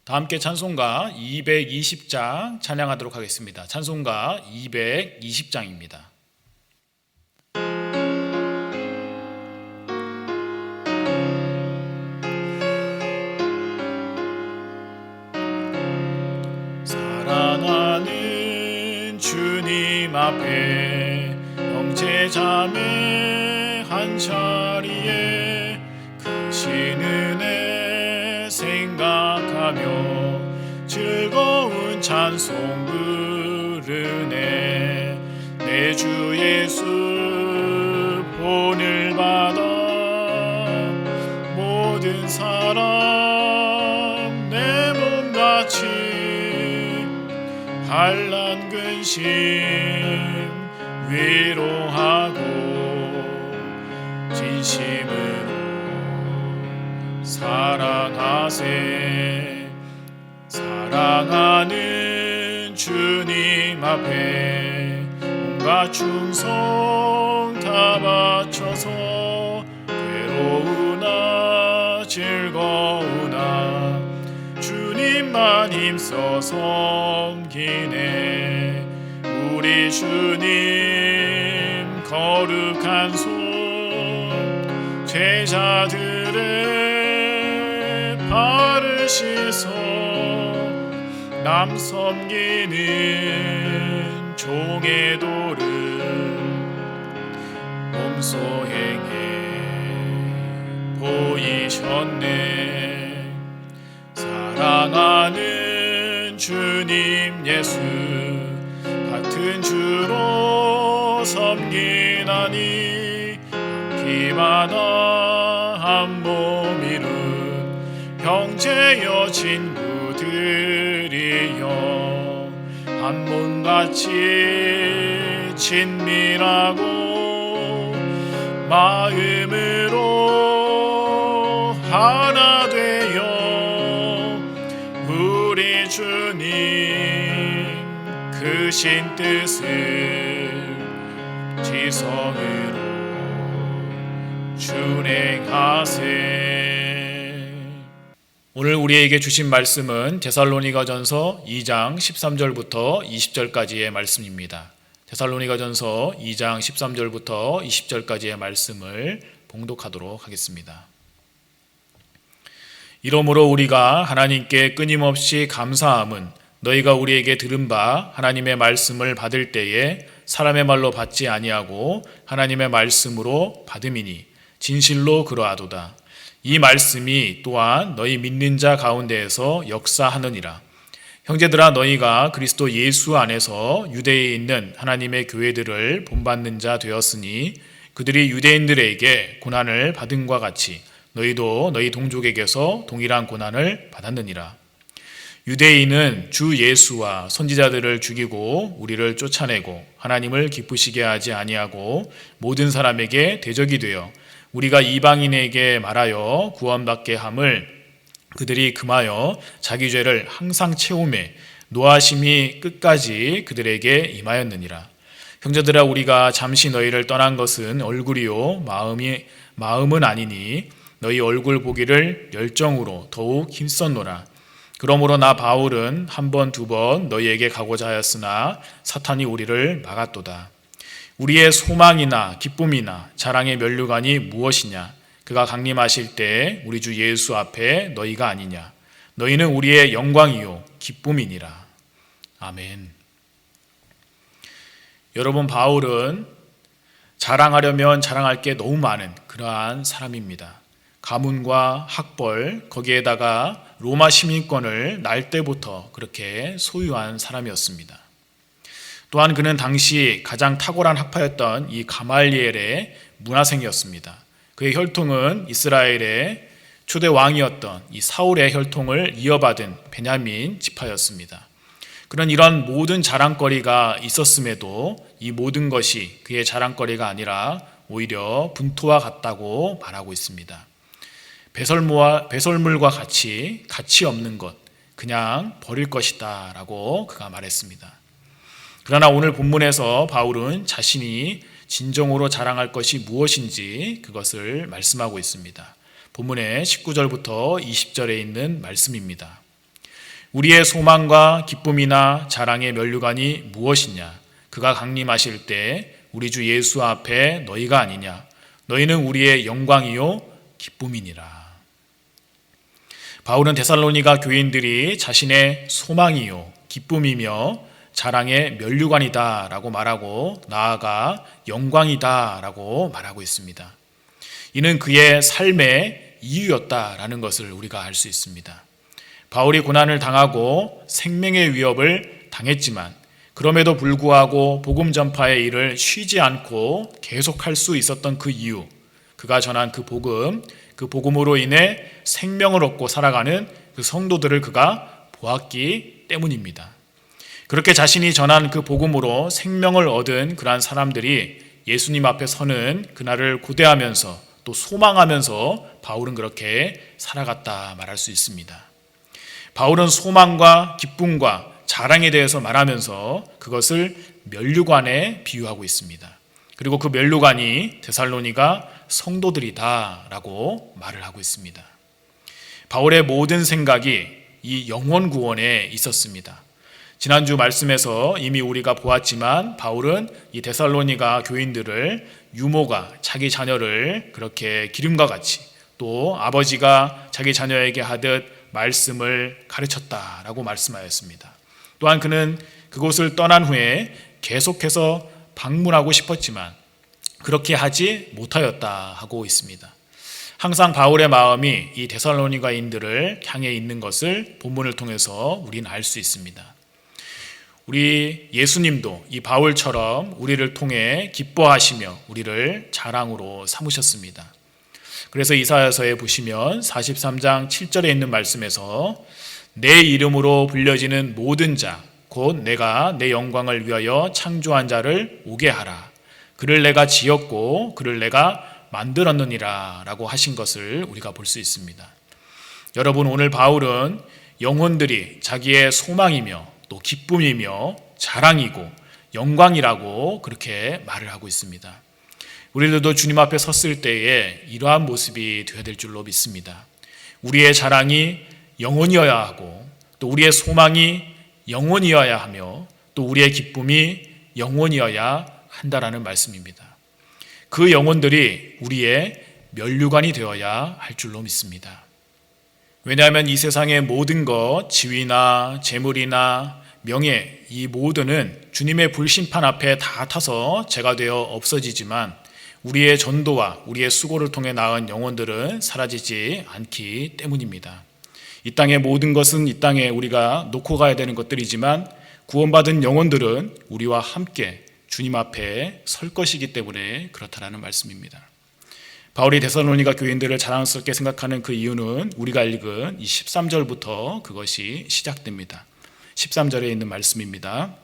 다 함께 찬송가 220장 찬양하도록 하겠습니다. 찬송가 220장입니다. 사랑하는 주님 앞에 형제 자매 한 자리에 크신 은혜 생각하며 즐거운 찬송 부르네. 내 주 예수 본을 받아 모든 사람 내 몸같이 환난 근심 위로하고 진심으로 사랑하세. 사랑하는 주님 앞에 온갖 충성 다 바쳐서 괴로우나 즐거우나 주님만 힘써 섬기네. 우리 주님 거룩한 손 제자들의 발을 씻어 남 섬기는 종의 도를 몸소 행해 보이셨네. 사랑하는 주님 예수 같은 주로 섬기나니 한 피마다 한 몸 이룬 형제여 친구들이여 한 몸같이 친밀하고 마음으로 하나 되어 우리 주님 크신 뜻을 지성으로 준행하세. 오늘 우리에게 주신 말씀은 데살로니가전서 2장 13절부터 20절까지의 말씀입니다. 데살로니가전서 2장 13절부터 20절까지의 말씀을 봉독하도록 하겠습니다. 이러므로 우리가 하나님께 끊임없이 감사함은 너희가 우리에게 들은 바 하나님의 말씀을 받을 때에 사람의 말로 받지 아니하고 하나님의 말씀으로 받음이니 진실로 그러하도다. 이 말씀이 또한 너희 믿는 자 가운데에서 역사하느니라. 형제들아, 너희가 그리스도 예수 안에서 유대에 있는 하나님의 교회들을 본받는 자 되었으니 그들이 유대인들에게 고난을 받음과 같이 너희도 너희 동족에게서 동일한 고난을 받았느니라. 유대인은 주 예수와 선지자들을 죽이고 우리를 쫓아내고 하나님을 기쁘시게 하지 아니하고 모든 사람에게 대적이 되어 우리가 이방인에게 말하여 구원받게 함을 그들이 금하여 자기 죄를 항상 채우매 노하심이 끝까지 그들에게 임하였느니라. 형제들아, 우리가 잠시 너희를 떠난 것은 얼굴이요 마음은 아니니 너희 얼굴 보기를 열정으로 더욱 힘썼노라. 그러므로 나 바울은 한 번 두 번 너희에게 가고자 하였으나 사탄이 우리를 막았도다. 우리의 소망이나 기쁨이나 자랑의 면류관이 무엇이냐? 그가 강림하실 때 우리 주 예수 앞에 너희가 아니냐? 너희는 우리의 영광이요 기쁨이니라. 아멘. 여러분, 바울은 자랑하려면 자랑할 게 너무 많은 그러한 사람입니다. 가문과 학벌, 거기에다가 로마 시민권을 날 때부터 그렇게 소유한 사람이었습니다. 또한 그는 당시 가장 탁월한 학파였던 이 가말리엘의 문화생이었습니다. 그의 혈통은 이스라엘의 초대 왕이었던 이 사울의 혈통을 이어받은 베냐민 지파였습니다. 그런 이런 모든 자랑거리가 있었음에도 이 모든 것이 그의 자랑거리가 아니라 오히려 분토와 같다고 말하고 있습니다. 배설물과 같이 가치 없는 것, 그냥 버릴 것이다 라고 그가 말했습니다. 그러나 오늘 본문에서 바울은 자신이 진정으로 자랑할 것이 무엇인지 그것을 말씀하고 있습니다. 본문의 19절부터 20절에 있는 말씀입니다. 우리의 소망과 기쁨이나 자랑의 면류관이 무엇이냐? 그가 강림하실 때 우리 주 예수 앞에 너희가 아니냐? 너희는 우리의 영광이요 기쁨이니라. 바울은 데살로니가 교인들이 자신의 소망이요 기쁨이며 자랑의 면류관이다 라고 말하고, 나아가 영광이다 라고 말하고 있습니다. 이는 그의 삶의 이유였다라는 것을 우리가 알 수 있습니다. 바울이 고난을 당하고 생명의 위협을 당했지만 그럼에도 불구하고 복음 전파의 일을 쉬지 않고 계속할 수 있었던 그 이유, 그가 전한 그 복음으로 인해 생명을 얻고 살아가는 그 성도들을 그가 보았기 때문입니다. 그렇게 자신이 전한 그 복음으로 생명을 얻은 그러한 사람들이 예수님 앞에 서는 그날을 고대하면서 또 소망하면서 바울은 그렇게 살아갔다 말할 수 있습니다. 바울은 소망과 기쁨과 자랑에 대해서 말하면서 그것을 면류관에 비유하고 있습니다. 그리고 그 면류관이 데살로니가 성도들이다 라고 말을 하고 있습니다. 바울의 모든 생각이 이 영혼 구원에 있었습니다. 지난주 말씀에서 이미 우리가 보았지만 바울은 이 데살로니가 교인들을 유모가 자기 자녀를 그렇게 기름과 같이, 또 아버지가 자기 자녀에게 하듯 말씀을 가르쳤다라고 말씀하였습니다. 또한 그는 그곳을 떠난 후에 계속해서 방문하고 싶었지만 그렇게 하지 못하였다 하고 있습니다. 항상 바울의 마음이 이 데살로니가인들을 향해 있는 것을 본문을 통해서 우리는 알 수 있습니다. 우리 예수님도 이 바울처럼 우리를 통해 기뻐하시며 우리를 자랑으로 삼으셨습니다. 그래서 이사야서에 보시면 43장 7절에 있는 말씀에서 내 이름으로 불려지는 모든 자 곧 내가 내 영광을 위하여 창조한 자를 오게 하라. 그를 내가 지었고 그를 내가 만들었느니라 라고 하신 것을 우리가 볼 수 있습니다. 여러분, 오늘 바울은 영혼들이 자기의 소망이며 또 기쁨이며 자랑이고 영광이라고 그렇게 말을 하고 있습니다. 우리들도 주님 앞에 섰을 때에 이러한 모습이 되어야 될 줄로 믿습니다. 우리의 자랑이 영혼이어야 하고 또 우리의 소망이 영혼이어야 하며 또 우리의 기쁨이 영혼이어야 한다라는 말씀입니다. 그 영혼들이 우리의 면류관이 되어야 할 줄로 믿습니다. 왜냐하면 이 세상의 모든 것, 지위나 재물이나 명예, 이 모두는 주님의 불심판 앞에 다 타서 재가 되어 없어지지만 우리의 전도와 우리의 수고를 통해 낳은 영혼들은 사라지지 않기 때문입니다. 이 땅의 모든 것은 이 땅에 우리가 놓고 가야 되는 것들이지만 구원받은 영혼들은 우리와 함께 주님 앞에 설 것이기 때문에 그렇다라는 말씀입니다. 바울이 데살로니가 교인들을 자랑스럽게 생각하는 그 이유는 우리가 읽은 이 13절부터 그것이 시작됩니다. 13절에 있는 말씀입니다.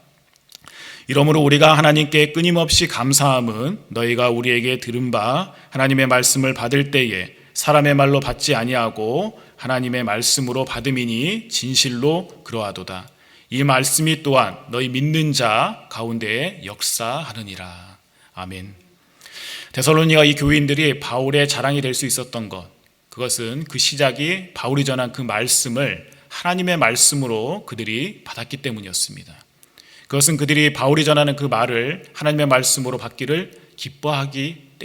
이러므로 우리가 하나님께 끊임없이 감사함은 너희가 우리에게 들은 바 하나님의 말씀을 받을 때에 사람의 말로 받지 아니하고 하나님의 말씀으로 받음이니 진실로 그러하도다. 이 말씀이 또한 너희 믿는 자 가운데에 역사하느니라. 아멘. 데살로니가 이 교인들이 바울의 자랑이 될 수 있었던 것, 그것은 그 시작이 바울이 전한 그 말씀을 하나님의 말씀으로 그들이 받았기 때문이었습니다. 그것은 그들이 바울이 전하는 그 말을 하나님의 말씀으로 받기를 기뻐했기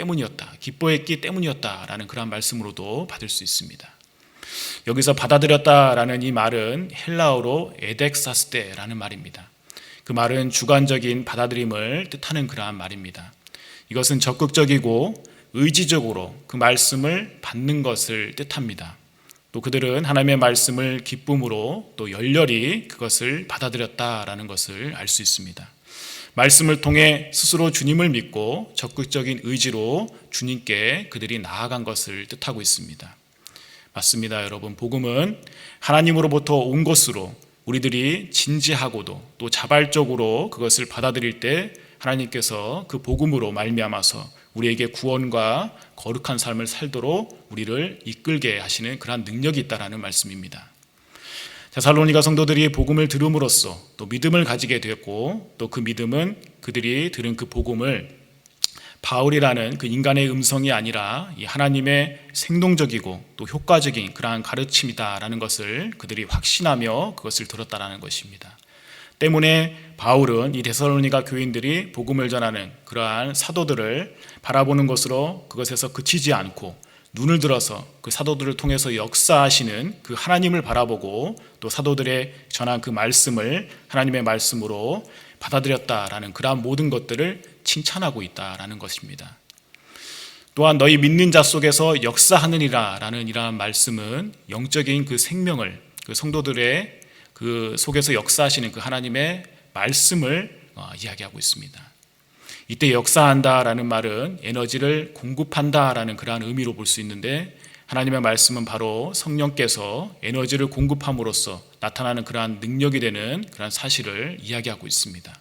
때문이었다라는 그런 말씀으로도 받을 수 있습니다. 여기서 받아들였다라는 이 말은 헬라어로 에덱사스테라는 말입니다. 그 말은 주관적인 받아들임을 뜻하는 그러한 말입니다. 이것은 적극적이고 의지적으로 그 말씀을 받는 것을 뜻합니다. 또 그들은 하나님의 말씀을 기쁨으로 또 열렬히 그것을 받아들였다라는 것을 알 수 있습니다. 말씀을 통해 스스로 주님을 믿고 적극적인 의지로 주님께 그들이 나아간 것을 뜻하고 있습니다. 맞습니다, 여러분. 복음은 하나님으로부터 온 것으로 우리들이 진지하고도 또 자발적으로 그것을 받아들일 때 하나님께서 그 복음으로 말미암아서 우리에게 구원과 거룩한 삶을 살도록 우리를 이끌게 하시는 그러한 능력이 있다라는 말씀입니다. 데살로니가 성도들이 복음을 들음으로써 또 믿음을 가지게 되었고 또 그 믿음은 그들이 들은 그 복음을 바울이라는 그 인간의 음성이 아니라 이 하나님의 생동적이고 또 효과적인 그러한 가르침이다라는 것을 그들이 확신하며 그것을 들었다라는 것입니다. 때문에 바울은 이 데살로니가 교인들이 복음을 전하는 그러한 사도들을 바라보는 것으로 그것에서 그치지 않고 눈을 들어서 그 사도들을 통해서 역사하시는 그 하나님을 바라보고 또 사도들의 전한 그 말씀을 하나님의 말씀으로 받아들였다라는 그러한 모든 것들을 칭찬하고 있다라는 것입니다. 또한 너희 믿는 자 속에서 역사하느니라 라는 이러한 말씀은 영적인 그 생명을 그 성도들의 그 속에서 역사하시는 그 하나님의 말씀을 이야기하고 있습니다. 이때 역사한다라는 말은 에너지를 공급한다라는 그러한 의미로 볼 수 있는데 하나님의 말씀은 바로 성령께서 에너지를 공급함으로써 나타나는 그러한 능력이 되는 그러한 사실을 이야기하고 있습니다.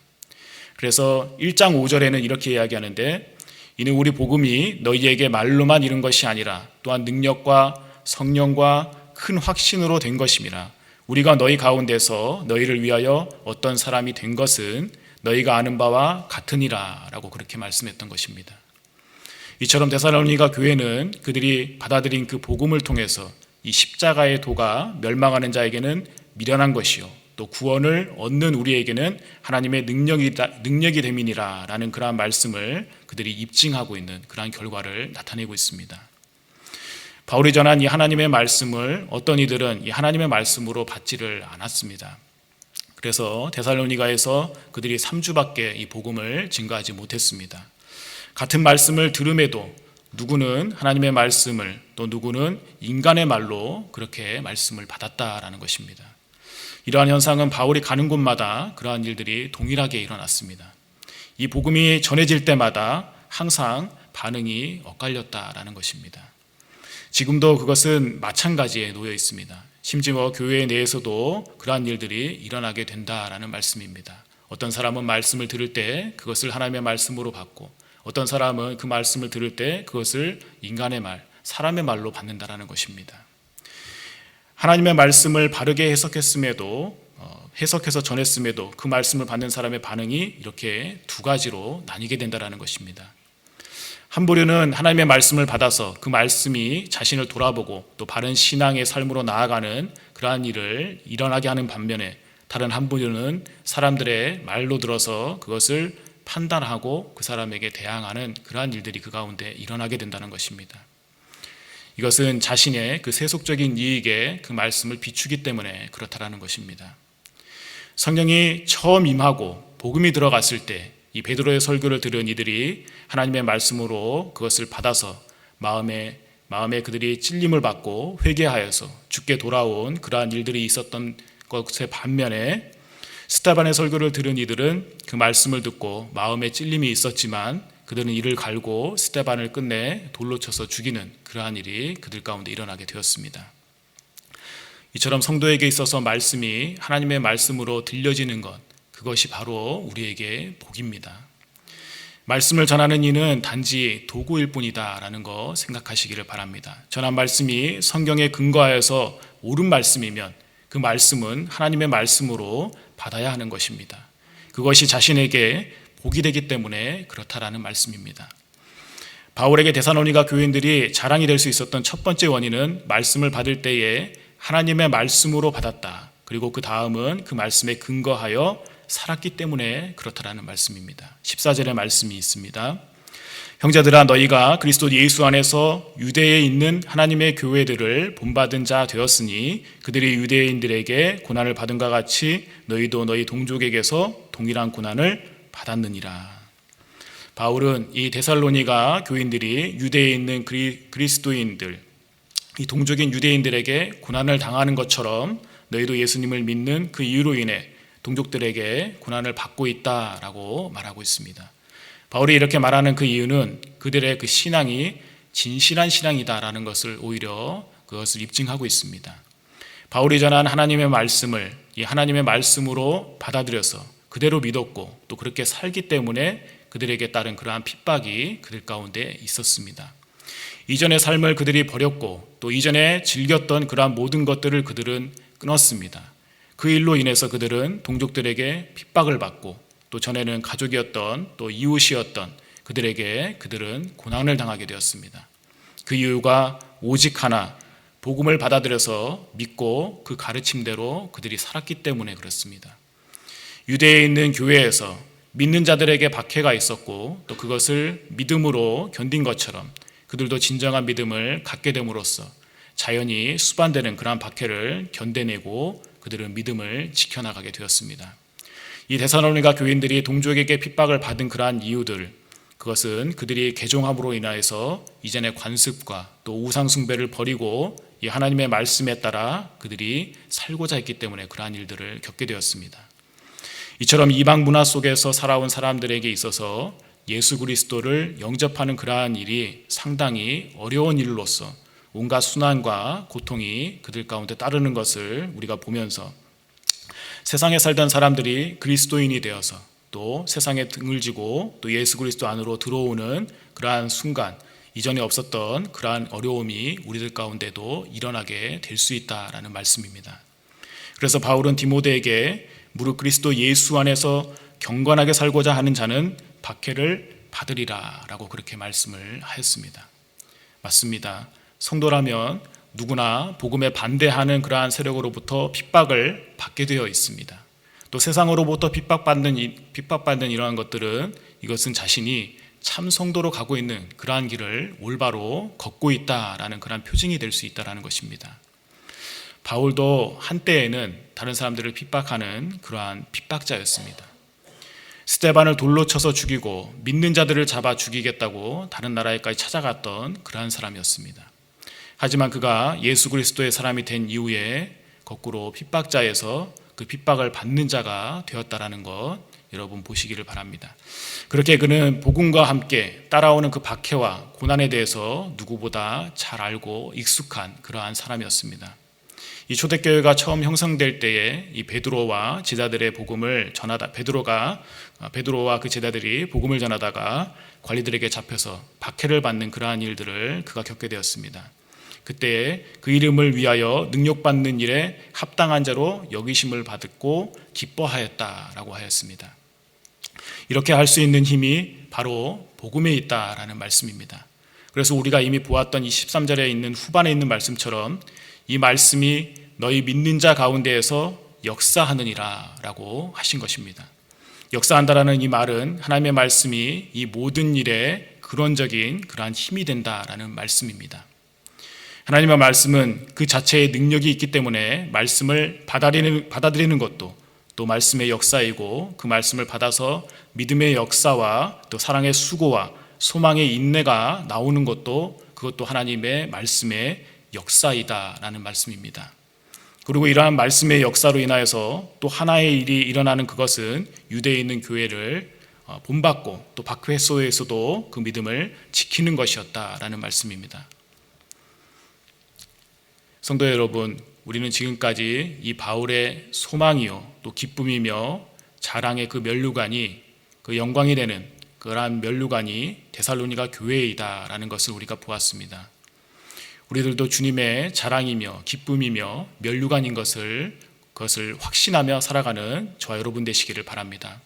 그래서 1장 5절에는 이렇게 이야기하는데 이는 우리 복음이 너희에게 말로만 이른 것이 아니라 또한 능력과 성령과 큰 확신으로 된 것임이라. 우리가 너희 가운데서 너희를 위하여 어떤 사람이 된 것은 너희가 아는 바와 같으니라 라고 그렇게 말씀했던 것입니다. 이처럼 데살로니가 교회는 그들이 받아들인 그 복음을 통해서 이 십자가의 도가 멸망하는 자에게는 미련한 것이요 또 구원을 얻는 우리에게는 하나님의 능력이 됨이니라 라는 그러한 말씀을 그들이 입증하고 있는 그러한 결과를 나타내고 있습니다. 바울이 전한 이 하나님의 말씀을 어떤 이들은 이 하나님의 말씀으로 받지를 않았습니다. 그래서 데살로니가에서 그들이 3주밖에 이 복음을 증거하지 못했습니다. 같은 말씀을 들음에도 누구는 하나님의 말씀을 또 누구는 인간의 말로 그렇게 말씀을 받았다라는 것입니다. 이러한 현상은 바울이 가는 곳마다 그러한 일들이 동일하게 일어났습니다. 이 복음이 전해질 때마다 항상 반응이 엇갈렸다라는 것입니다. 지금도 그것은 마찬가지에 놓여 있습니다. 심지어 교회 내에서도 그러한 일들이 일어나게 된다라는 말씀입니다. 어떤 사람은 말씀을 들을 때 그것을 하나님의 말씀으로 받고 어떤 사람은 그 말씀을 들을 때 그것을 인간의 말, 사람의 말로 받는다라는 것입니다. 하나님의 말씀을 바르게 해석해서 전했음에도 그 말씀을 받는 사람의 반응이 이렇게 두 가지로 나뉘게 된다라는 것입니다. 한 부류는 하나님의 말씀을 받아서 그 말씀이 자신을 돌아보고 또 바른 신앙의 삶으로 나아가는 그러한 일을 일어나게 하는 반면에 다른 한 부류는 사람들의 말로 들어서 그것을 판단하고 그 사람에게 대항하는 그러한 일들이 그 가운데 일어나게 된다는 것입니다. 이것은 자신의 그 세속적인 이익에 그 말씀을 비추기 때문에 그렇다라는 것입니다. 성령이 처음 임하고 복음이 들어갔을 때 이 베드로의 설교를 들은 이들이 하나님의 말씀으로 그것을 받아서 마음에 그들이 찔림을 받고 회개하여서 주께 돌아온 그러한 일들이 있었던 것의 반면에 스데반의 설교를 들은 이들은 그 말씀을 듣고 마음에 찔림이 있었지만 그들은 이를 갈고 스데반을 끝내 돌로 쳐서 죽이는 그러한 일이 그들 가운데 일어나게 되었습니다. 이처럼 성도에게 있어서 말씀이 하나님의 말씀으로 들려지는 것, 그것이 바로 우리에게 복입니다. 말씀을 전하는 이는 단지 도구일 뿐이다라는 거 생각하시기를 바랍니다. 전한 말씀이 성경에 근거하여서 옳은 말씀이면 그 말씀은 하나님의 말씀으로 받아야 하는 것입니다. 그것이 자신에게 복이 되기 때문에 그렇다라는 말씀입니다. 바울에게 데살로니가 교인들이 자랑이 될 수 있었던 첫 번째 원인은 말씀을 받을 때에 하나님의 말씀으로 받았다. 그리고 그 다음은 그 말씀에 근거하여 살았기 때문에 그렇다라는 말씀입니다. 14절의 말씀이 있습니다. 형제들아 너희가 그리스도 예수 안에서 유대에 있는 하나님의 교회들을 본받은 자 되었으니 그들이 유대인들에게 고난을 받은 것 같이 너희도 너희 동족에게서 동일한 고난을 받았느니라. 바울은 이 데살로니가 교인들이 유대에 있는 그리스도인들, 이 동족인 유대인들에게 고난을 당하는 것처럼 너희도 예수님을 믿는 그 이유로 인해 동족들에게 고난을 받고 있다라고 말하고 있습니다. 바울이 이렇게 말하는 그 이유는 그들의 그 신앙이 진실한 신앙이다라는 것을 오히려 그것을 입증하고 있습니다. 바울이 전한 하나님의 말씀을 이 하나님의 말씀으로 받아들여서 그대로 믿었고 또 그렇게 살기 때문에 그들에게 따른 그러한 핍박이 그들 가운데 있었습니다. 이전의 삶을 그들이 버렸고 또 이전에 즐겼던 그러한 모든 것들을 그들은 끊었습니다. 그 일로 인해서 그들은 동족들에게 핍박을 받고 또 전에는 가족이었던 또 이웃이었던 그들은 고난을 당하게 되었습니다. 그 이유가 오직 하나, 복음을 받아들여서 믿고 그 가르침대로 그들이 살았기 때문에 그렇습니다. 유대에 있는 교회에서 믿는 자들에게 박해가 있었고 또 그것을 믿음으로 견딘 것처럼 그들도 진정한 믿음을 갖게 됨으로써 자연히 수반되는 그러한 박해를 견뎌내고 그들은 믿음을 지켜나가게 되었습니다. 이 데살로니가 교인들이 동족에게 핍박을 받은 그러한 이유들, 그것은 그들이 개종함으로 인하여서 이전의 관습과 또 우상 숭배를 버리고 이 하나님의 말씀에 따라 그들이 살고자 했기 때문에 그러한 일들을 겪게 되었습니다. 이처럼 이방 문화 속에서 살아온 사람들에게 있어서 예수 그리스도를 영접하는 그러한 일이 상당히 어려운 일로서 온갖 순환과 고통이 그들 가운데 따르는 것을 우리가 보면서 세상에 살던 사람들이 그리스도인이 되어서 또 세상에 등을 지고 또 예수 그리스도 안으로 들어오는 그러한 순간, 이전에 없었던 그러한 어려움이 우리들 가운데도 일어나게 될 수 있다라는 말씀입니다. 그래서 바울은 디모데에게 무릇 그리스도 예수 안에서 경건하게 살고자 하는 자는 박해를 받으리라 라고 그렇게 말씀을 하였습니다. 맞습니다. 성도라면 누구나 복음에 반대하는 그러한 세력으로부터 핍박을 받게 되어 있습니다. 또 세상으로부터 핍박받는 이러한 것들은 이것은 자신이 참 성도로 가고 있는 그러한 길을 올바로 걷고 있다라는 그러한 표징이 될 수 있다라는 것입니다. 바울도 한때에는 다른 사람들을 핍박하는 그러한 핍박자였습니다. 스데반을 돌로 쳐서 죽이고 믿는 자들을 잡아 죽이겠다고 다른 나라에까지 찾아갔던 그러한 사람이었습니다. 하지만 그가 예수 그리스도의 사람이 된 이후에 거꾸로 핍박자에서 그 핍박을 받는 자가 되었다라는 것 여러분 보시기를 바랍니다. 그렇게 그는 복음과 함께 따라오는 그 박해와 고난에 대해서 누구보다 잘 알고 익숙한 그러한 사람이었습니다. 이 초대교회가 처음 형성될 때에 이 베드로와 제자들의 복음을 전하다 베드로와 그 제자들이 복음을 전하다가 관리들에게 잡혀서 박해를 받는 그러한 일들을 그가 겪게 되었습니다. 그때 그 이름을 위하여 능력받는 일에 합당한 자로 여기심을 받고 기뻐하였다라고 하였습니다. 이렇게 할 수 있는 힘이 바로 복음에 있다라는 말씀입니다. 그래서 우리가 이미 보았던 이 13절에 있는 후반에 있는 말씀처럼 이 말씀이 너희 믿는 자 가운데에서 역사하느니라 라고 하신 것입니다. 역사한다라는 이 말은 하나님의 말씀이 이 모든 일에 근원적인 그러한 힘이 된다라는 말씀입니다. 하나님의 말씀은 그 자체의 능력이 있기 때문에 말씀을 받아들이는 것도 또 말씀의 역사이고 그 말씀을 받아서 믿음의 역사와 또 사랑의 수고와 소망의 인내가 나오는 것도 그것도 하나님의 말씀의 역사이다라는 말씀입니다. 그리고 이러한 말씀의 역사로 인하여서 또 하나의 일이 일어나는 그것은 유대에 있는 교회를 본받고 또 박해 속에서도 그 믿음을 지키는 것이었다라는 말씀입니다. 성도 여러분, 우리는 지금까지 이 바울의 소망이요 또 기쁨이며 자랑의 그 면류관이 그 영광이 되는 그러한 면류관이 데살로니가 교회이다라는 것을 우리가 보았습니다. 우리들도 주님의 자랑이며 기쁨이며 면류관인 그것을 확신하며 살아가는 저와 여러분 되시기를 바랍니다.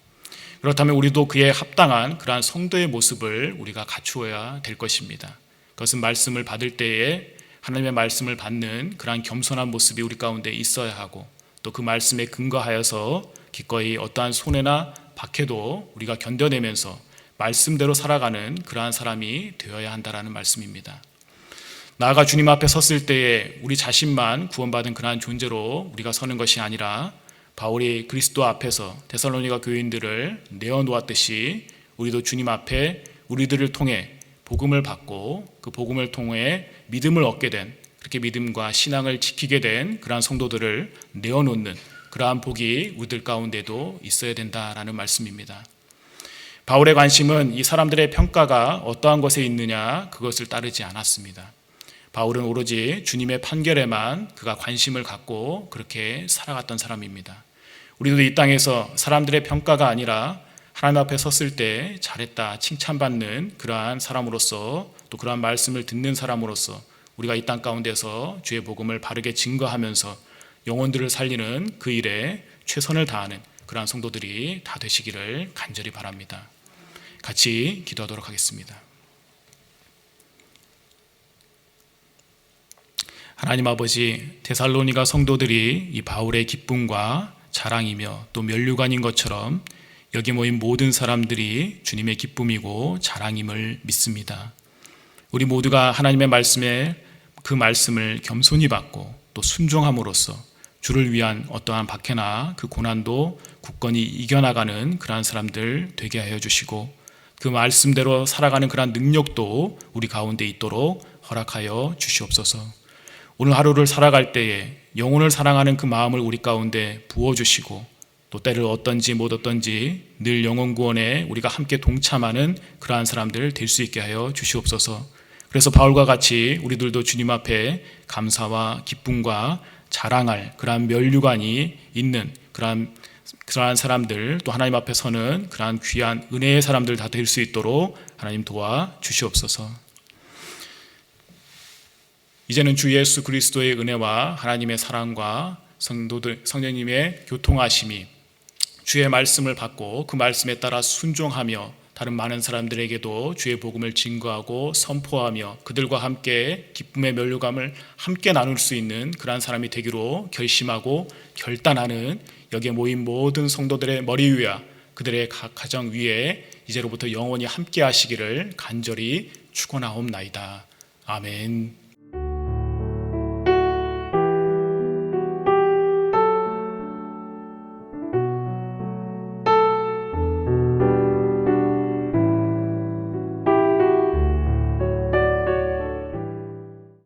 그렇다면 우리도 그에 합당한 그러한 성도의 모습을 우리가 갖추어야 될 것입니다. 그것은 말씀을 받을 때에 하나님의 말씀을 받는 그러한 겸손한 모습이 우리 가운데 있어야 하고 또 그 말씀에 근거하여서 기꺼이 어떠한 손해나 박해도 우리가 견뎌내면서 말씀대로 살아가는 그러한 사람이 되어야 한다라는 말씀입니다. 나아가 주님 앞에 섰을 때에 우리 자신만 구원받은 그러한 존재로 우리가 서는 것이 아니라 바울이 그리스도 앞에서 데살로니가 교인들을 내어놓았듯이 우리도 주님 앞에 우리들을 통해 복음을 받고 그 복음을 통해 믿음을 얻게 된 그렇게 믿음과 신앙을 지키게 된 그러한 성도들을 내어놓는 그러한 복이 우리들 가운데도 있어야 된다라는 말씀입니다. 바울의 관심은 이 사람들의 평가가 어떠한 것에 있느냐 그것을 따르지 않았습니다. 바울은 오로지 주님의 판결에만 그가 관심을 갖고 그렇게 살아갔던 사람입니다. 우리도 이 땅에서 사람들의 평가가 아니라 하나님 앞에 섰을 때 잘했다 칭찬받는 그러한 사람으로서 또 그러한 말씀을 듣는 사람으로서 우리가 이 땅 가운데서 주의 복음을 바르게 증거하면서 영혼들을 살리는 그 일에 최선을 다하는 그러한 성도들이 다 되시기를 간절히 바랍니다. 같이 기도하도록 하겠습니다. 하나님 아버지, 데살로니가 성도들이 이 바울의 기쁨과 자랑이며 또 면류관인 것처럼 여기 모인 모든 사람들이 주님의 기쁨이고 자랑임을 믿습니다. 우리 모두가 하나님의 말씀에 그 말씀을 겸손히 받고 또 순종함으로써 주를 위한 어떠한 박해나 그 고난도 굳건히 이겨나가는 그러한 사람들 되게 하여 주시고, 그 말씀대로 살아가는 그러한 능력도 우리 가운데 있도록 허락하여 주시옵소서. 오늘 하루를 살아갈 때에 영혼을 사랑하는 그 마음을 우리 가운데 부어주시고, 또 때를 어떤지 못 어떤지 늘 영혼 구원에 우리가 함께 동참하는 그러한 사람들 될 수 있게 하여 주시옵소서. 그래서 바울과 같이 우리들도 주님 앞에 감사와 기쁨과 자랑할 그러한 면류관이 있는 그러한 사람들, 또 하나님 앞에 서는 그러한 귀한 은혜의 사람들 다 될 수 있도록 하나님 도와 주시옵소서. 이제는 주 예수 그리스도의 은혜와 하나님의 사랑과 성도들, 성령님의 교통하심이 주의 말씀을 받고 그 말씀에 따라 순종하며 다른 많은 사람들에게도 주의 복음을 증거하고 선포하며 그들과 함께 기쁨의 면류감을 함께 나눌 수 있는 그러한 사람이 되기로 결심하고 결단하는 여기에 모인 모든 성도들의 머리 위와 그들의 각 가정 위에 이제로부터 영원히 함께 하시기를 간절히 축원하옵나이다. 아멘.